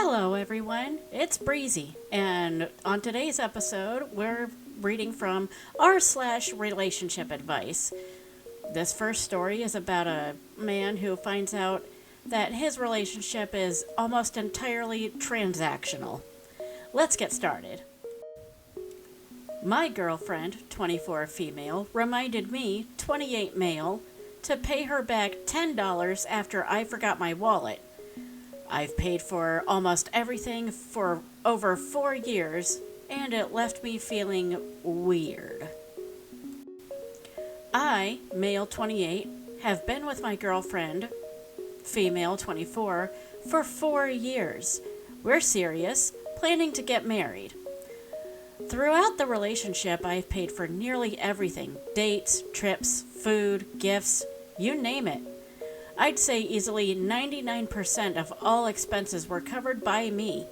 Hello, everyone. It's Breezy, and on today's episode, we're reading from r/relationship advice. This first story is about a man who finds out that his relationship is almost entirely transactional. Let's get started. My girlfriend, 24 female, reminded me, 28 male, to pay her back $10 after I forgot my wallet. I've paid for almost everything for over 4 years, and it left me feeling weird. I, male 28, have been with my girlfriend, female 24, for 4 years. We're serious, planning to get married. Throughout the relationship, I've paid for nearly everything: dates, trips, food, gifts, you name it. I'd say easily 99% of all expenses were covered by me.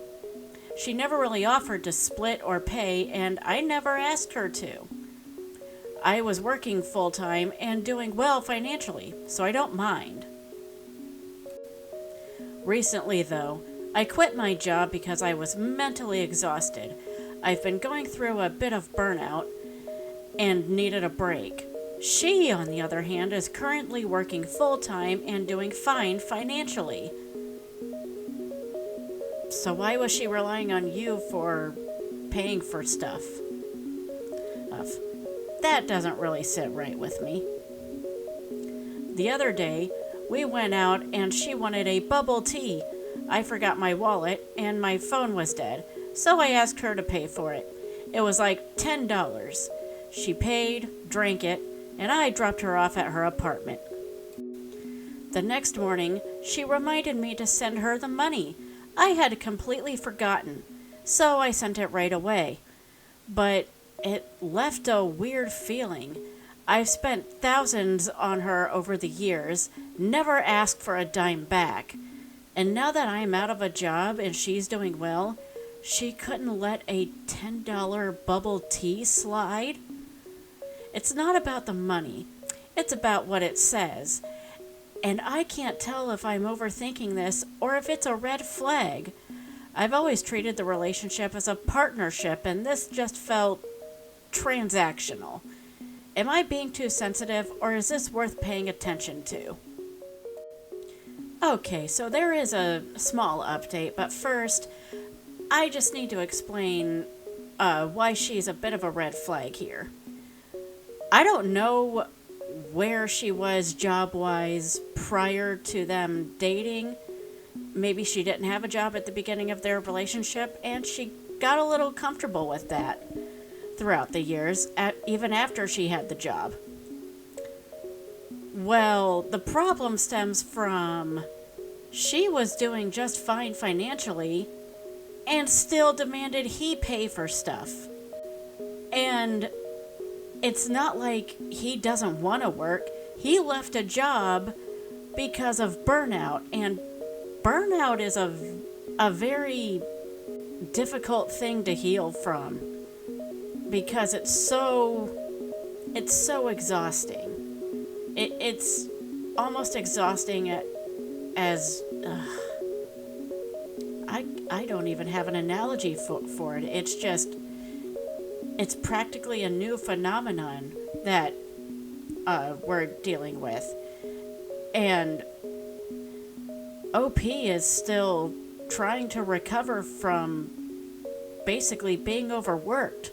She never really offered to split or pay, and I never asked her to. I was working full-time and doing well financially, so I don't mind. Recently, though, I quit my job because I was mentally exhausted. I've been going through a bit of burnout and needed a break. She, on the other hand, is currently working full-time and doing fine financially. So why was she relying on you for paying for stuff? That doesn't really sit right with me. The other day, we went out and she wanted a bubble tea. I forgot my wallet and my phone was dead, so I asked her to pay for it. It was like $10. She paid, drank it, and I dropped her off at her apartment. The next morning, she reminded me to send her the money. I had completely forgotten, so I sent it right away. But it left a weird feeling. I've spent thousands on her over the years, never asked for a dime back. And now that I'm out of a job and she's doing well, she couldn't let a $10 bubble tea slide? It's not about the money. It's about what it says. And I can't tell if I'm overthinking this or if it's a red flag. I've always treated the relationship as a partnership, and this just felt transactional. Am I being too sensitive, or is this worth paying attention to? Okay, so there is a small update, but first, I just need to explain why she's a bit of a red flag here. I don't know where she was job-wise prior to them dating. Maybe she didn't have a job at the beginning of their relationship, and she got a little comfortable with that throughout the years, even after she had the job. Well, the problem stems from she was doing just fine financially and still demanded he pay for stuff. And it's not like he doesn't want to work. He left a job because of burnout, and burnout is a very difficult thing to heal from because it's so exhausting. It's almost exhausting as I don't even have an analogy for it. It's practically a new phenomenon that we're dealing with. And OP is still trying to recover from basically being overworked,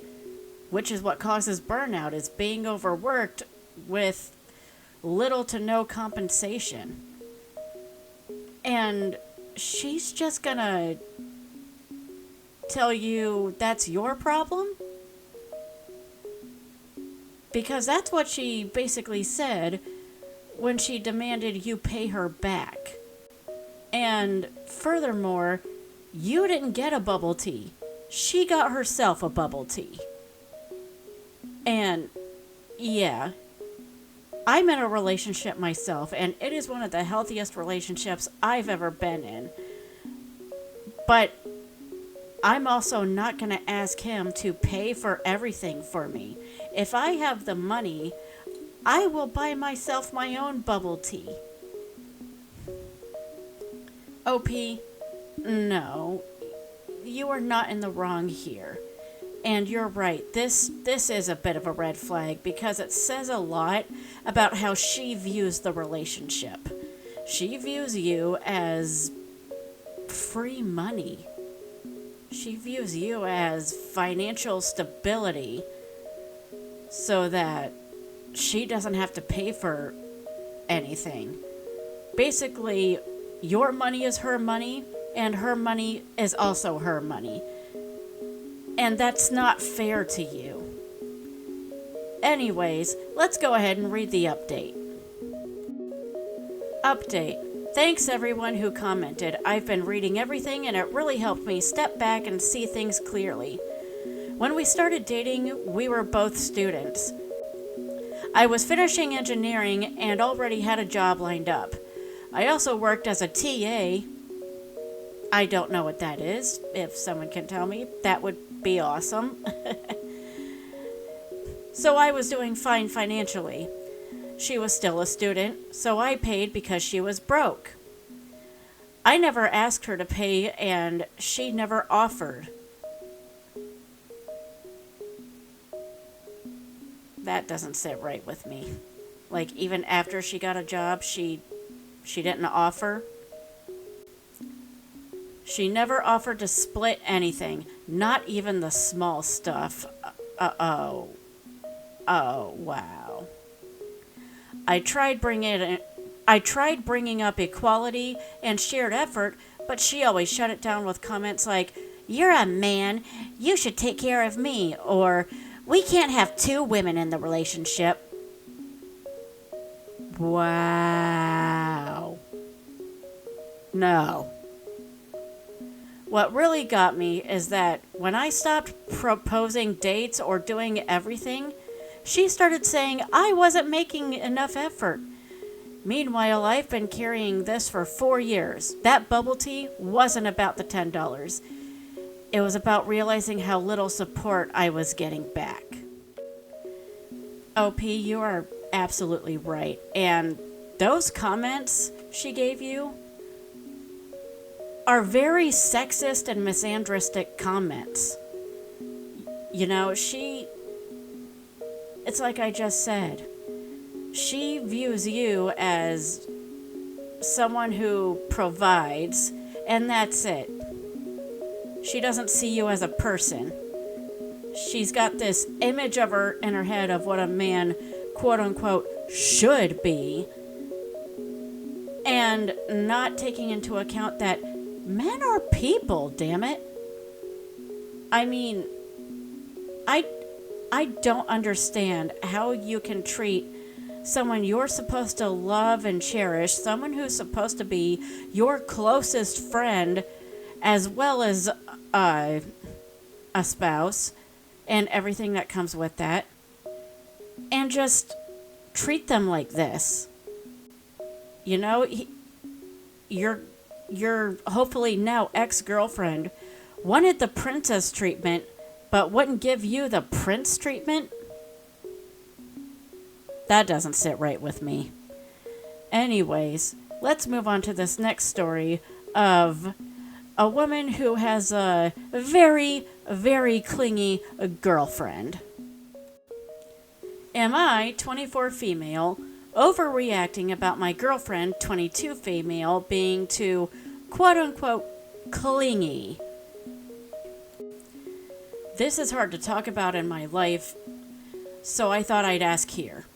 which is what causes burnout, is being overworked with little to no compensation. And she's just gonna tell you that's your problem? Because that's what she basically said when she demanded you pay her back. And furthermore, you didn't get a bubble tea. She got herself a bubble tea. And yeah, I'm in a relationship myself, and it is one of the healthiest relationships I've ever been in. But I'm also not going to ask him to pay for everything for me. If I have the money, I will buy myself my own bubble tea. OP, no. you are not in the wrong here. And you're right, this is a bit of a red flag because it says a lot about how she views the relationship. She views you as free money. She views you as financial stability so that she doesn't have to pay for anything. Basically, your money is her money, and her money is also her money. And that's not fair to you. Anyways, let's go ahead and read the update. Update. Thanks everyone who commented. I've been reading everything and it really helped me step back and see things clearly. When we started dating, we were both students. I was finishing engineering and already had a job lined up. I also worked as a TA. I don't know what that is. If someone can tell me, that would be awesome. So I was doing fine financially. She was still a student, so I paid because she was broke. I never asked her to pay, and she never offered. That doesn't sit right with me. Like, even after she got a job, she didn't offer. She never offered to split anything, not even the small stuff. Oh, wow. I tried bringing up equality and shared effort, but she always shut it down with comments like, "You're a man, you should take care of me," or "We can't have two women in the relationship." Wow. No. What really got me is that when I stopped proposing dates or doing everything, she started saying I wasn't making enough effort. Meanwhile, I've been carrying this for 4 years. That bubble tea wasn't about the $10. It was about realizing how little support I was getting back. OP, you are absolutely right. And those comments she gave you are very sexist and misandristic comments. You know, it's like I just said. She views you as someone who provides, and that's it. She doesn't see you as a person. She's got this image of her in her head of what a man, quote unquote, should be, and not taking into account that men are people, damn it. I mean, I don't understand how you can treat someone you're supposed to love and cherish, someone who's supposed to be your closest friend, as well as a spouse, and everything that comes with that, and just treat them like this. You know, your hopefully now ex-girlfriend wanted the princess treatment, but wouldn't give you the prince treatment? That doesn't sit right with me. Anyways, let's move on to this next story of a woman who has a very, very clingy girlfriend. Am I, 24 female, overreacting about my girlfriend, 22 female, being too, quote-unquote, clingy? This is hard to talk about in my life, so I thought I'd ask here.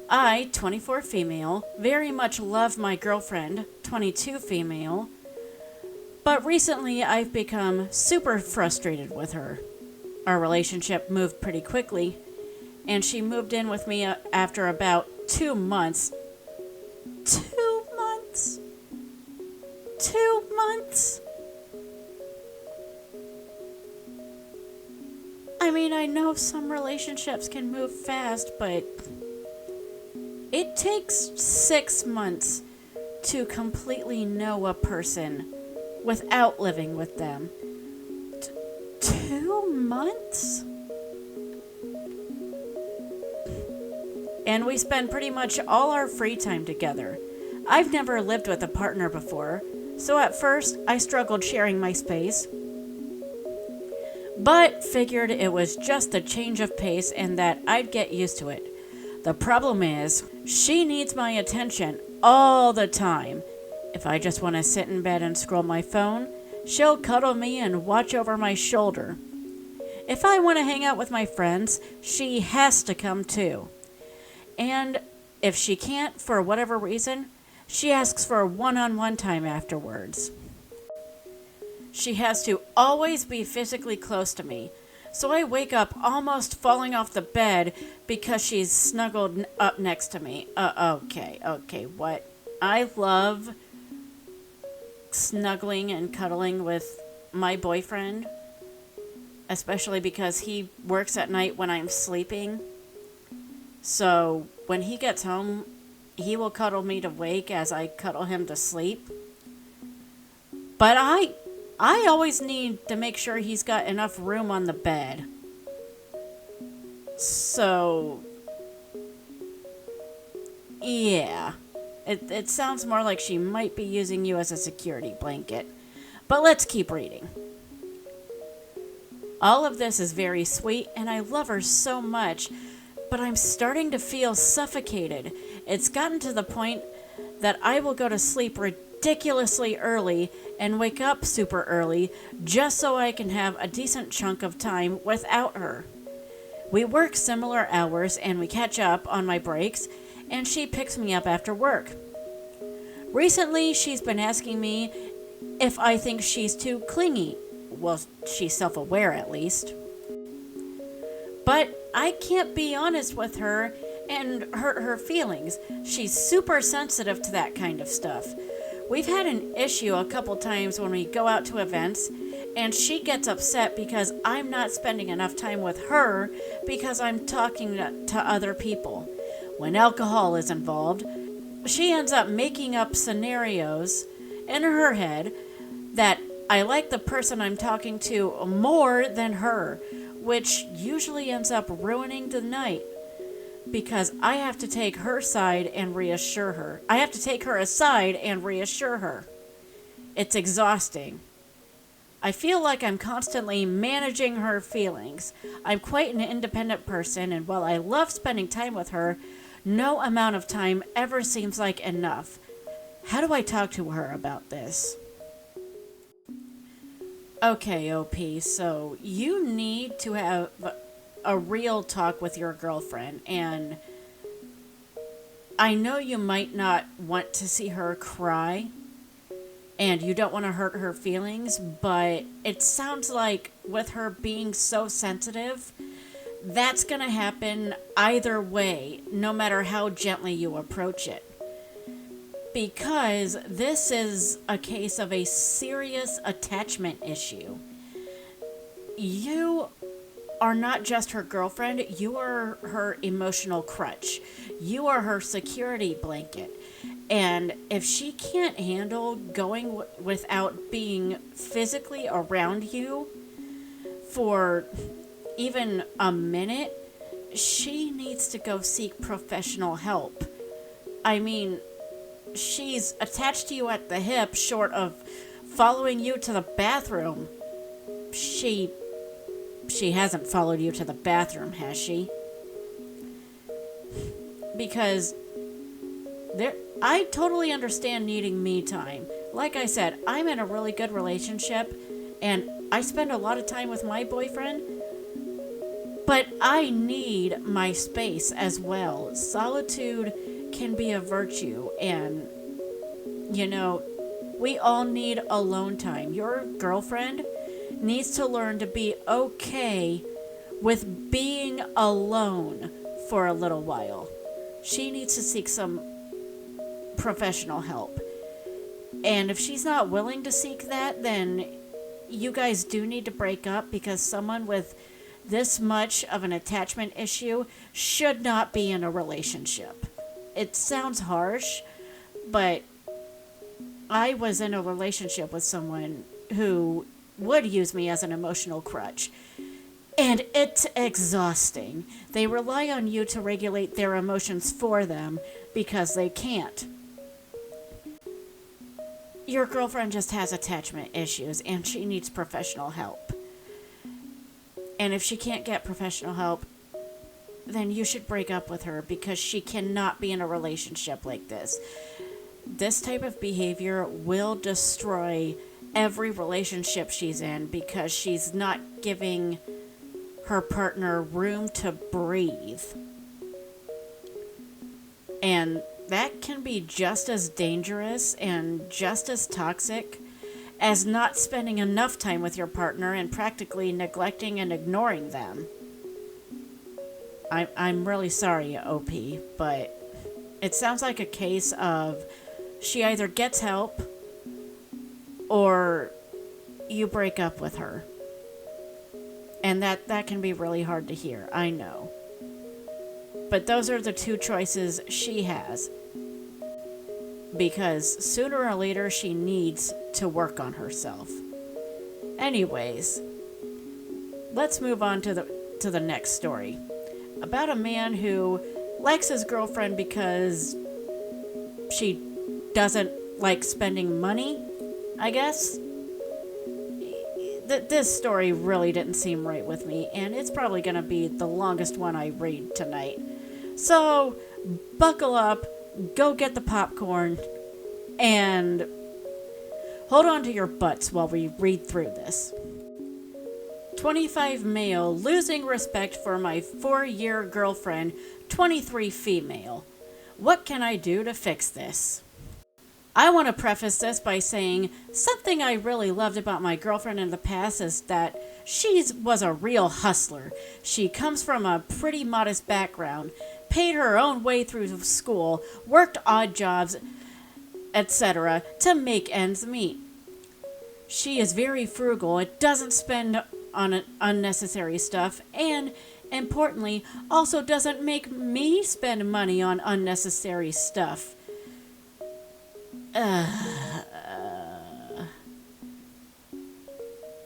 I, 24 female, very much love my girlfriend, 22 female, but recently I've become super frustrated with her. Our relationship moved pretty quickly, and she moved in with me after about 2 months. 2 months? 2 months? I mean, I know some relationships can move fast, but it takes 6 months to completely know a person without living with them. 2 months? And we spend pretty much all our free time together. I've never lived with a partner before, so at first I struggled sharing my space. but figured it was just a change of pace and that I'd get used to it. The problem is, she needs my attention all the time. If I just want to sit in bed and scroll my phone, she'll cuddle me and watch over my shoulder. If I want to hang out with my friends, she has to come too. And if she can't, for whatever reason, she asks for one-on-one time afterwards. She has to always be physically close to me, so I wake up almost falling off the bed because she's snuggled up next to me. Okay, what? I love snuggling and cuddling with my boyfriend, especially because he works at night when I'm sleeping. So when he gets home, he will cuddle me to wake as I cuddle him to sleep. But I always need to make sure he's got enough room on the bed. So, yeah. It sounds more like she might be using you as a security blanket. But let's keep reading. All of this is very sweet, and I love her so much, but I'm starting to feel suffocated. It's gotten to the point that I will go to sleep ridiculously early and wake up super early just so I can have a decent chunk of time without her. We work similar hours and we catch up on my breaks, and she picks me up after work. Recently, she's been asking me if I think she's too clingy. Well, she's self-aware at least. But I can't be honest with her and hurt her feelings. She's super sensitive to that kind of stuff. We've had an issue a couple times when we go out to events, and she gets upset because I'm not spending enough time with her because I'm talking to other people. When alcohol is involved, she ends up making up scenarios in her head that I like the person I'm talking to more than her, which usually ends up ruining the night because I have to take her side and reassure her. I have to take her aside and reassure her. It's exhausting. I feel like I'm constantly managing her feelings. I'm quite an independent person, and while I love spending time with her, no amount of time ever seems like enough. How do I talk to her about this? Okay, OP, so you need to have a real talk with your girlfriend, and I know you might not want to see her cry, and you don't want to hurt her feelings, but it sounds like with her being so sensitive, that's going to happen either way, no matter how gently you approach it. Because this is a case of a serious attachment issue. You are not just her girlfriend, you are her emotional crutch. You are her security blanket. And if she can't handle going without being physically around you for even a minute, she needs to go seek professional help. I mean, she's attached to you at the hip, short of following you to the bathroom. She hasn't followed you to the bathroom, has she? Because I totally understand needing me time. Like I said, I'm in a really good relationship, and I spend a lot of time with my boyfriend, but I need my space as well. Solitude can be a virtue, and we all need alone time. Your girlfriend needs to learn to be okay with being alone for a little while. She needs to seek some professional help. And if she's not willing to seek that, then you guys do need to break up, because someone with this much of an attachment issue should not be in a relationship. It sounds harsh, but I was in a relationship with someone who would use me as an emotional crutch. And it's exhausting. They rely on you to regulate their emotions for them because they can't. Your girlfriend just has attachment issues and she needs professional help. And if she can't get professional help, then you should break up with her, because she cannot be in a relationship like this. This type of behavior will destroy every relationship she's in, because she's not giving her partner room to breathe. And that can be just as dangerous and just as toxic as not spending enough time with your partner and practically neglecting and ignoring them. I'm really sorry, OP, but it sounds like a case of she either gets help or you break up with her. And that can be really hard to hear, I know. But those are the two choices she has. Because sooner or later she needs to work on herself. Anyways, let's move on to the next story. About a man who likes his girlfriend because she doesn't like spending money, I guess. This story really didn't seem right with me, and it's probably going to be the longest one I read tonight. So, buckle up, go get the popcorn, and hold on to your butts while we read through this. 25 male, losing respect for my 4-year girlfriend, 23 female. What can I do to fix this? I want to preface this by saying something I really loved about my girlfriend in the past is that she was a real hustler. She comes from a pretty modest background, paid her own way through school, worked odd jobs, etc. to make ends meet. She is very frugal. It doesn't spend on unnecessary stuff, and importantly, also doesn't make me spend money on unnecessary stuff.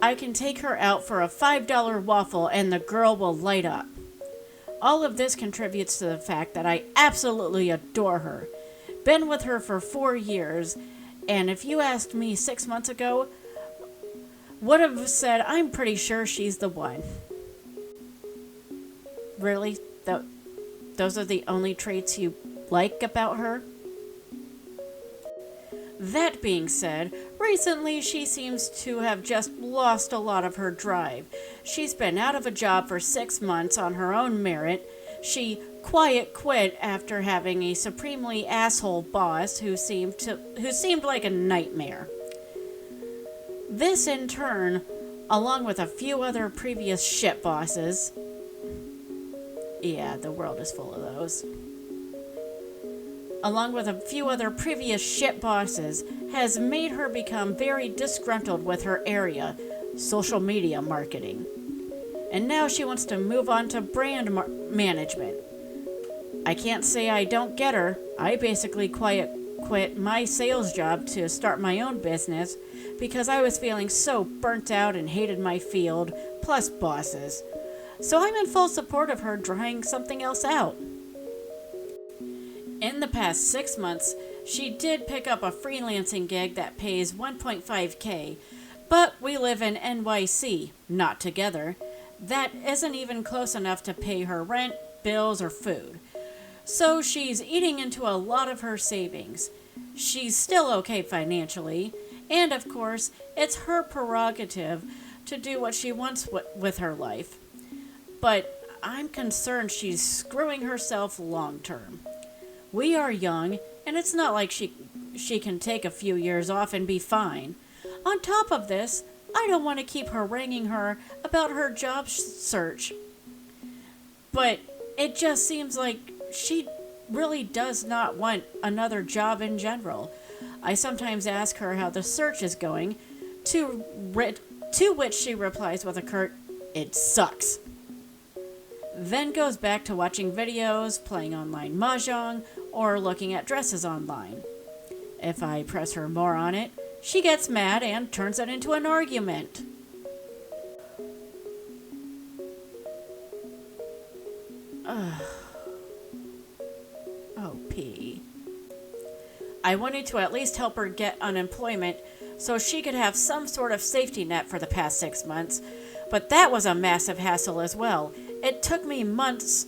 I can take her out for a $5 waffle and the girl will light up. All of this contributes to the fact that I absolutely adore her. Been with her for 4 years, and if you asked me 6 months ago, would have said I'm pretty sure she's the one. Really? Those are the only traits you like about her? That being said, recently she seems to have just lost a lot of her drive. She's been out of a job for 6 months on her own merit. She quiet quit after having a supremely asshole boss who seemed like a nightmare. This in turn, along with a few other previous shit bosses, yeah, the world is full of those, along with a few other previous shit bosses, has made her become very disgruntled with her area, social media marketing. And now she wants to move on to brand management. I can't say I don't get her. I basically quit my sales job to start my own business because I was feeling so burnt out and hated my field, plus bosses. So I'm in full support of her trying something else out. In the past 6 months, she did pick up a freelancing gig that pays $1.5K, but we live in NYC, not together. That isn't even close enough to pay her rent, bills, or food. So she's eating into a lot of her savings. She's still okay financially, and of course, it's her prerogative to do what she wants with her life. But I'm concerned she's screwing herself long term. We are young, and it's not like she can take a few years off and be fine. On top of this, I don't want to keep haranguing her about her job search. But it just seems like she really does not want another job in general. I sometimes ask her how the search is going, to which she replies with a curt, "It sucks." Then goes back to watching videos, playing online mahjong, or looking at dresses online. If I press her more on it, she gets mad and turns it into an argument. OP. I wanted to at least help her get unemployment so she could have some sort of safety net for the past 6 months, But that was a massive hassle as well. It took months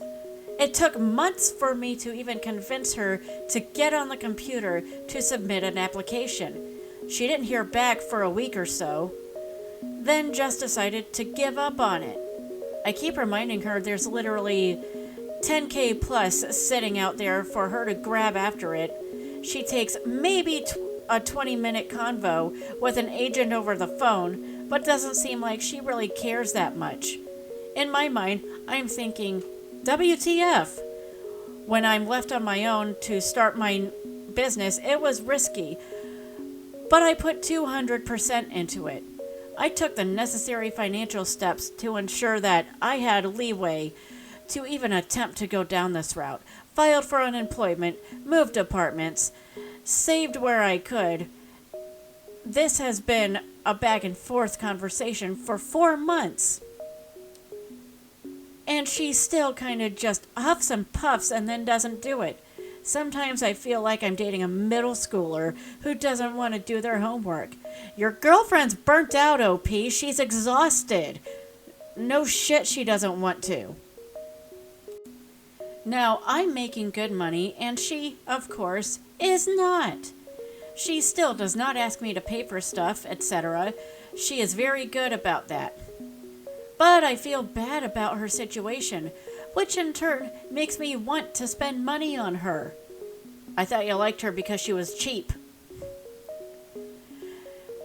for me to even convince her to get on the computer to submit an application. She didn't hear back for a week or so, then just decided to give up on it. I keep reminding her there's literally 10K plus sitting out there for her to grab after it. She takes maybe a 20-minute convo with an agent over the phone, but doesn't seem like she really cares that much. In my mind, I'm thinking, WTF? When I'm left on my own to start my business, it was risky, but I put 200% into it. I took the necessary financial steps to ensure that I had leeway to even attempt to go down this route. Filed for unemployment, moved apartments, saved where I could. This has been a back and forth conversation for 4 months. And she still kind of just huffs and puffs and then doesn't do it. Sometimes I feel like I'm dating a middle schooler who doesn't want to do their homework. Your girlfriend's burnt out, OP. She's exhausted. No shit, she doesn't want to. Now, I'm making good money, and she, of course, is not. She still does not ask me to pay for stuff, etc. She is very good about that. But I feel bad about her situation, which in turn makes me want to spend money on her. I thought you liked her because she was cheap.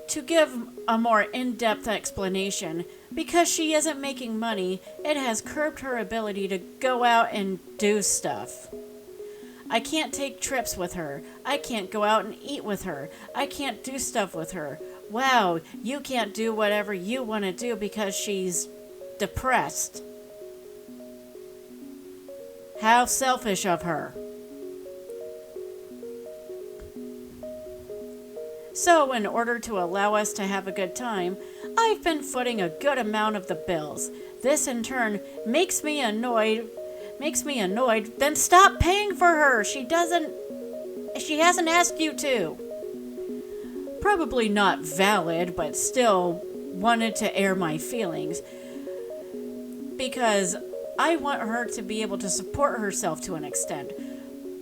To give a more in-depth explanation, because she isn't making money, it has curbed her ability to go out and do stuff. I can't take trips with her. I can't go out and eat with her. I can't do stuff with her. Wow, you can't do whatever you want to do because she's depressed. How selfish of her. So, in order to allow us to have a good time, I've been footing a good amount of the bills. This, in turn, makes me annoyed. Then stop paying for her. She hasn't asked you to. Probably not valid, but still wanted to air my feelings. Because I want her to be able to support herself to an extent.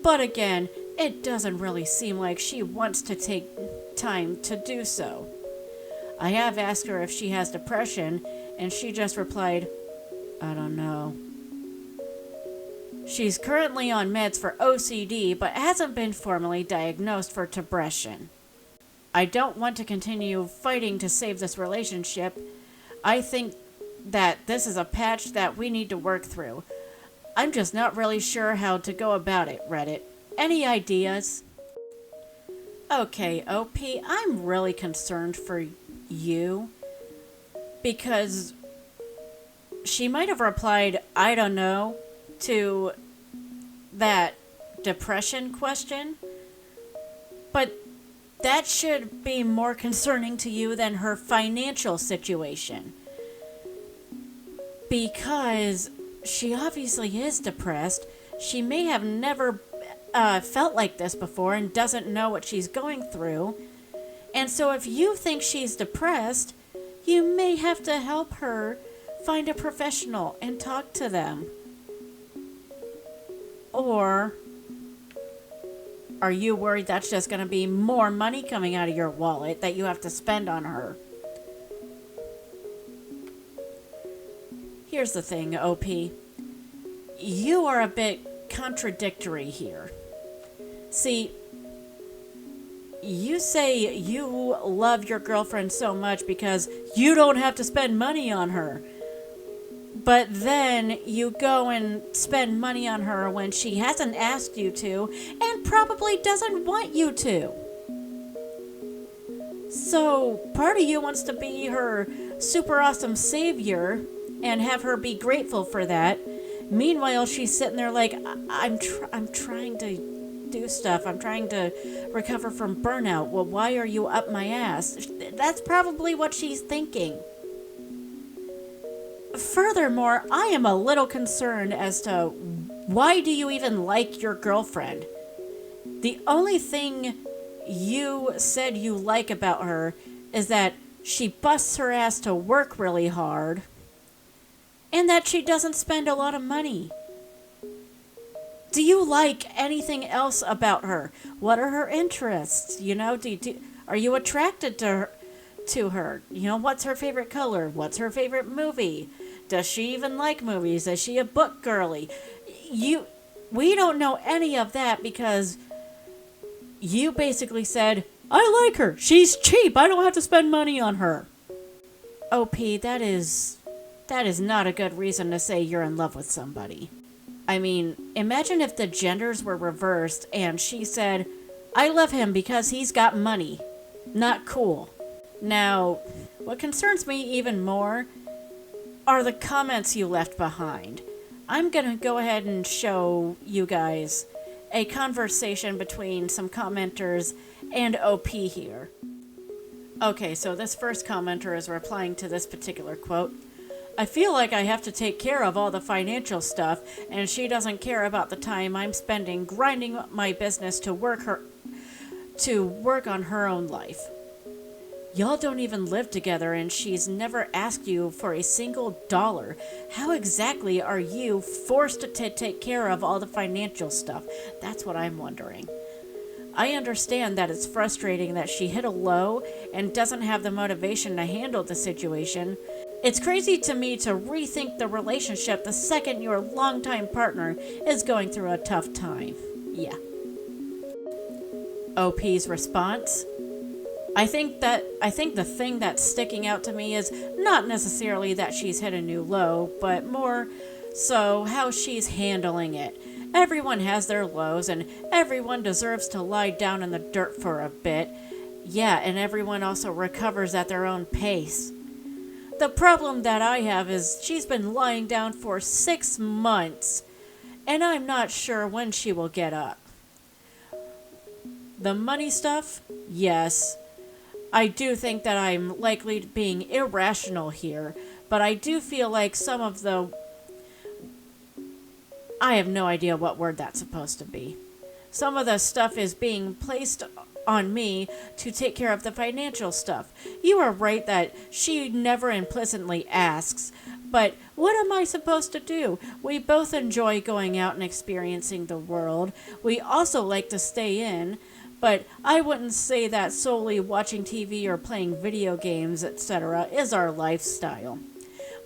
But again, it doesn't really seem like she wants to take time to do so. I have asked her if she has depression, and she just replied, I don't know. She's currently on meds for OCD, but hasn't been formally diagnosed for depression. I don't want to continue fighting to save this relationship. I think that this is a patch that we need to work through. I'm just not really sure how to go about it, Reddit. Any ideas? Okay, OP, I'm really concerned for you because she might have replied, I don't know, to that depression question, but that should be more concerning to you than her financial situation, because she obviously is depressed. She may have never felt like this before and doesn't know what she's going through, and so if you think she's depressed, you may have to help her find a professional and talk to them. Or are you worried that's just going to be more money coming out of your wallet that you have to spend on her? Here's the thing, OP. You are a bit contradictory here. See, you say you love your girlfriend so much because you don't have to spend money on her. But then you go and spend money on her when she hasn't asked you to and probably doesn't want you to. So part of you wants to be her super awesome savior and have her be grateful for that. Meanwhile, she's sitting there like, I'm trying to do stuff. I'm trying to recover from burnout. Well, why are you up my ass? That's probably what she's thinking. Furthermore, I am a little concerned as to why do you even like your girlfriend? The only thing you said you like about her is that she busts her ass to work really hard and that she doesn't spend a lot of money. Do you like anything else about her? What are her interests? Are you attracted to her? What's her favorite color? What's her favorite movie? Does she even like movies? Is she a book girly? We don't know any of that because you basically said, I like her. She's cheap. I don't have to spend money on her. OP, that is not a good reason to say you're in love with somebody. I mean, imagine if the genders were reversed and she said, I love him because he's got money. Not cool. Now, what concerns me even more are the comments you left behind. I'm going to go ahead and show you guys a conversation between some commenters and OP here. Okay, so this first commenter is replying to this particular quote. I feel like I have to take care of all the financial stuff, and she doesn't care about the time I'm spending grinding my business to work on her own life. Y'all don't even live together, and she's never asked you for a single dollar. How exactly are you forced to take care of all the financial stuff? That's what I'm wondering. I understand that it's frustrating that she hit a low and doesn't have the motivation to handle the situation. It's crazy to me to rethink the relationship the second your longtime partner is going through a tough time. Yeah. OP's response? I think the thing that's sticking out to me is not necessarily that she's hit a new low, but more so how she's handling it. Everyone has their lows, and everyone deserves to lie down in the dirt for a bit. Yeah, and everyone also recovers at their own pace. The problem that I have is she's been lying down for 6 months, and I'm not sure when she will get up. The money stuff? Yes. I do think that I'm likely being irrational here, but I do feel like some of the... I have no idea what word that's supposed to be. Some of the stuff is being placed on me to take care of the financial stuff. You are right that she never implicitly asks, but what am I supposed to do? We both enjoy going out and experiencing the world. We also like to stay in, but I wouldn't say that solely watching TV or playing video games, etc. is our lifestyle.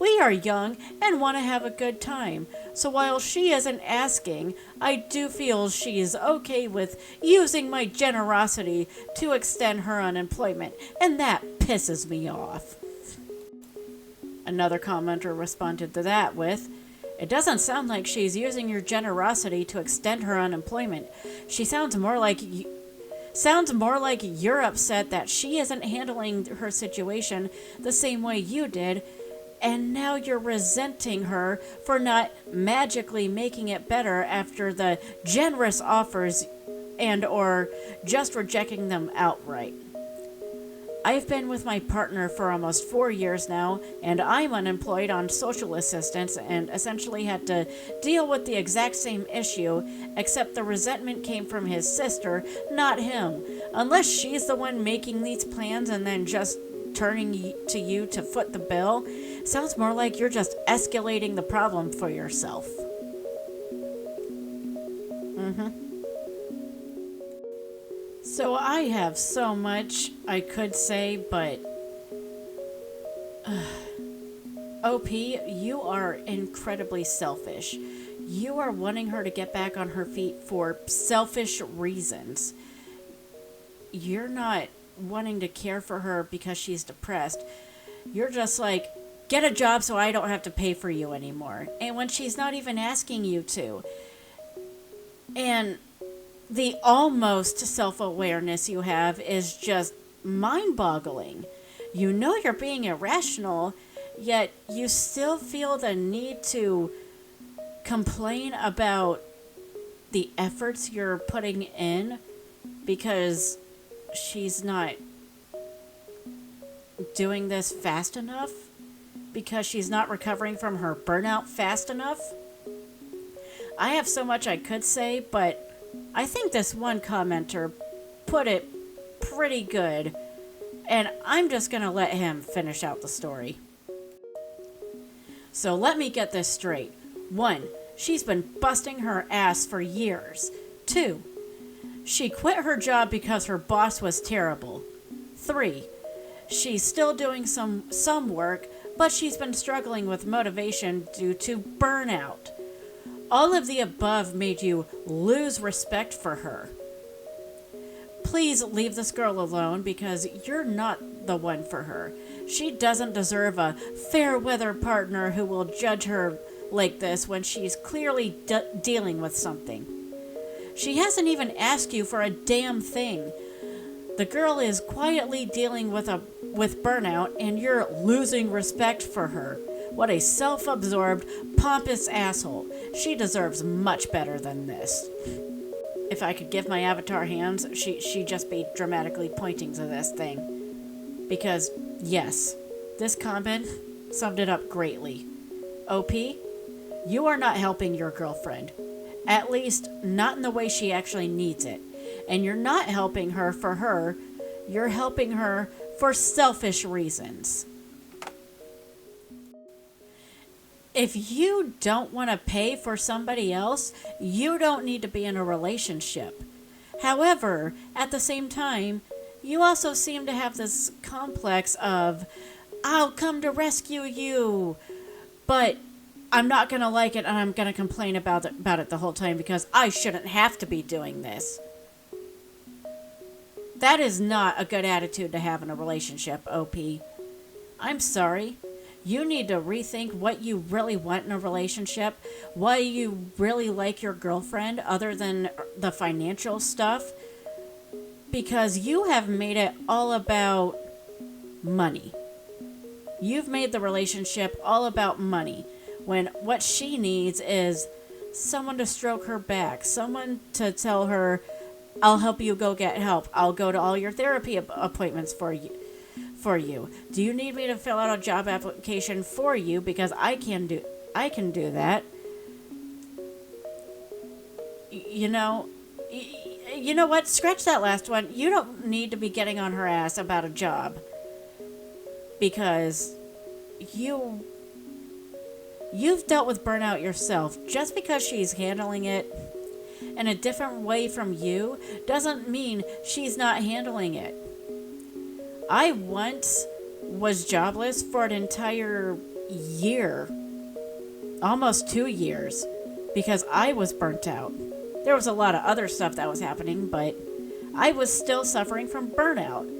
We are young and want to have a good time, so while she isn't asking, I do feel she is okay with using my generosity to extend her unemployment, and that pisses me off. Another commenter responded to that with, it doesn't sound like she's using your generosity to extend her unemployment. She sounds more like you're upset that she isn't handling her situation the same way you did, and now you're resenting her for not magically making it better after the generous offers and or just rejecting them outright. I've been with my partner for almost 4 years now, and I'm unemployed on social assistance and essentially had to deal with the exact same issue, except the resentment came from his sister, not him. Unless she's the one making these plans and then just turning to you to foot the bill, sounds more like you're just escalating the problem for yourself. So I have so much I could say, but OP, you are incredibly selfish. You are wanting her to get back on her feet for selfish reasons. You're not wanting to care for her because she's depressed. You're just like, get a job so I don't have to pay for you anymore. And when she's not even asking you to. And the almost self-awareness you have is just mind-boggling. You know you're being irrational, yet you still feel the need to complain about the efforts you're putting in because she's not doing this fast enough, because she's not recovering from her burnout fast enough. I have so much I could say, but I think this one commenter put it pretty good, and I'm just going to let him finish out the story. So let me get this straight. 1. She's been busting her ass for years. 2. She quit her job because her boss was terrible. 3. She's still doing some work, but she's been struggling with motivation due to burnout. All of the above made you lose respect for her. Please leave this girl alone because you're not the one for her. She doesn't deserve a fair weather partner who will judge her like this when she's clearly dealing with something. She hasn't even asked you for a damn thing. The girl is quietly dealing with burnout, and you're losing respect for her. What a self-absorbed, pompous asshole. She deserves much better than this. If I could give my avatar hands, she'd just be dramatically pointing to this thing. Because, yes, this comment summed it up greatly. OP, you are not helping your girlfriend. At least, not in the way she actually needs it. And you're not helping her for her. You're helping her for selfish reasons. If you don't want to pay for somebody else, you don't need to be in a relationship. However, at the same time, you also seem to have this complex of, I'll come to rescue you, but I'm not going to like it and I'm going to complain about it the whole time because I shouldn't have to be doing this. That is not a good attitude to have in a relationship, OP. I'm sorry. You need to rethink what you really want in a relationship, why you really like your girlfriend other than the financial stuff, because you have made it all about money. You've made the relationship all about money, when what she needs is someone to stroke her back, someone to tell her, I'll help you go get help. I'll go to all your therapy appointments for you. Do you need me to fill out a job application for you? Because I can do that. You know what? Scratch that last one. You don't need to be getting on her ass about a job. Because you've dealt with burnout yourself. Just because she's handling it in a different way from you doesn't mean she's not handling it. I once was jobless for an entire year, almost 2 years, because I was burnt out. There was a lot of other stuff that was happening, but I was still suffering from burnout.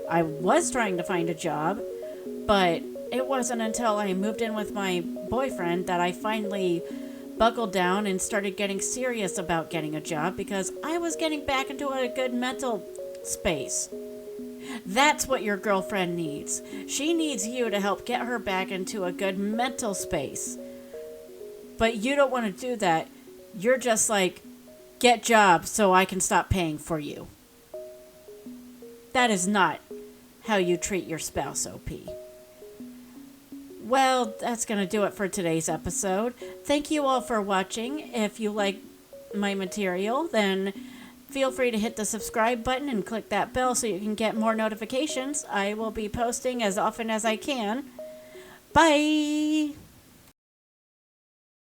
I was trying to find a job, but it wasn't until I moved in with my boyfriend that I finally buckled down and started getting serious about getting a job because I was getting back into a good mental space. That's what your girlfriend needs. She needs you to help get her back into a good mental space. But you don't want to do that. You're just like, get jobs so I can stop paying for you. That is not how you treat your spouse, OP. Well, that's going to do it for today's episode. Thank you all for watching. If you like my material, then feel free to hit the subscribe button and click that bell so you can get more notifications. I will be posting as often as I can. Bye!